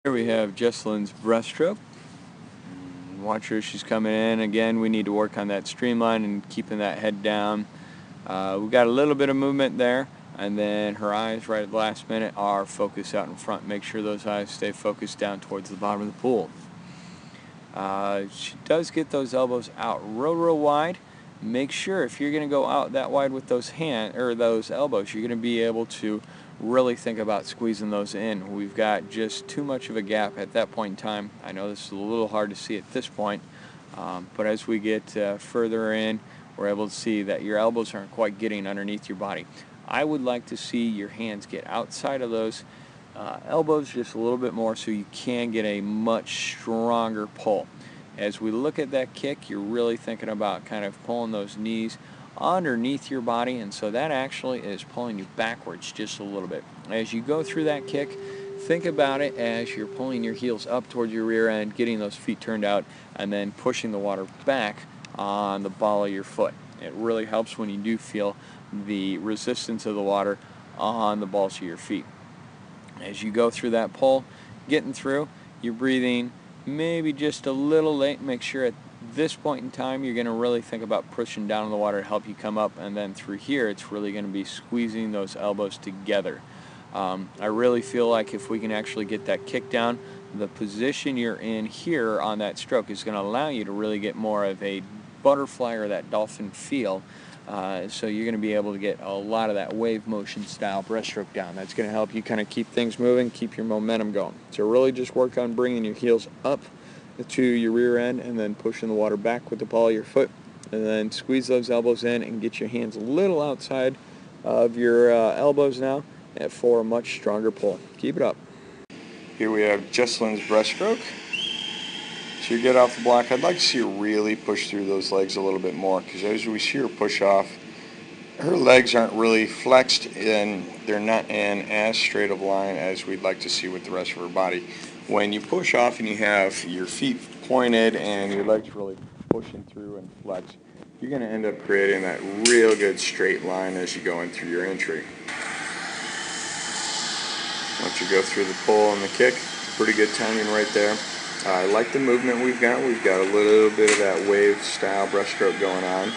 Here we have Jesselyn's breaststroke. Watch her, she's coming in. Again, we need to work on that streamline and keeping that head down. We got a little bit of movement there, and then her eyes right at the last minute are focused out in front. Make sure those eyes stay focused down towards the bottom of the pool. She does get those elbows out real wide. Make sure if you're going to go out that wide with those those elbows, you're going to be able to really think about squeezing those in. We've got just too much of a gap at that point in time. I know this is a little hard to see at this point, but as we get further in, we're able to see that your elbows aren't quite getting underneath your body. I would like to see your hands get outside of those elbows just a little bit more so you can get a much stronger pull. As we look at that kick, you're really thinking about kind of pulling those knees underneath your body, and so that actually is pulling you backwards just a little bit. As you go through that kick, think about it as you're pulling your heels up towards your rear end, getting those feet turned out, and then pushing the water back on the ball of your foot. It really helps when you do feel the resistance of the water on the balls of your feet. As you go through that pull, getting through, you're breathing maybe just a little late. Make sure at this point in time you're going to really think about pushing down in the water to help you come up, and then through here it's really going to be squeezing those elbows together. I really feel like if we can actually get that kick down, the position you're in here on that stroke is going to allow you to really get more of a butterfly or that dolphin feel. So you're going to be able to get a lot of that wave motion style breaststroke down. That's going to help you kind of keep things moving, keep your momentum going. So really just work on bringing your heels up to your rear end and then pushing the water back with the ball of your foot, and then squeeze those elbows in and get your hands a little outside of your elbows now for a much stronger pull. Keep it up. Here we have Jesselyn's breaststroke. So you get off the block. I'd like to see her really push through those legs a little bit more, because as we see her push off, her legs aren't really flexed and they're not in as straight of line as we'd like to see with the rest of her body. When you push off and you have your feet pointed and your legs really pushing through and flex, you're going to end up creating that real good straight line as you go in through your entry. Once you go through the pull and the kick, pretty good timing right there. I like the movement we've got. We've got a little bit of that wave style breaststroke going on.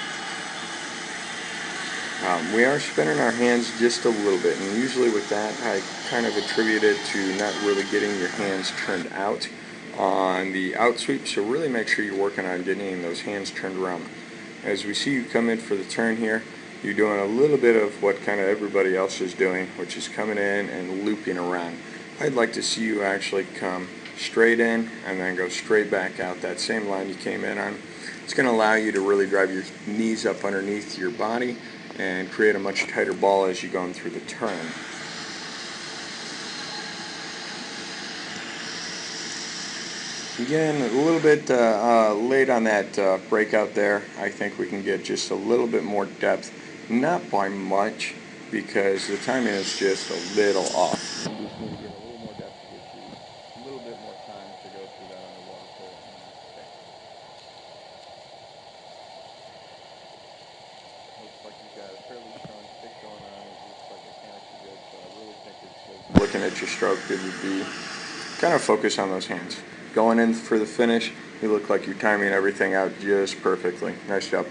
We are spinning our hands just a little bit, and usually with that I kind of attribute it to not really getting your hands turned out on the out sweep, so really make sure you're working on getting those hands turned around. As we see you come in for the turn here, you're doing a little bit of what kind of everybody else is doing, which is coming in and looping around. I'd like to see you actually come straight in and then go straight back out that same line you came in on. It's going to allow you to really drive your knees up underneath your body and create a much tighter ball as you're going through the turn. Again, a little bit late on that breakout there. I think we can get just a little bit more depth, not by much, because the timing is just a little off. You just need to get a little more depth to get you a little bit more time to go through that underwater pull. Looks like you've got a fairly strong stick going on. It looks like the mechanics are good, so I really think it's looking at your stroke, it would be kind of focus on those hands. Going in for the finish, you look like you're timing everything out just perfectly. Nice job.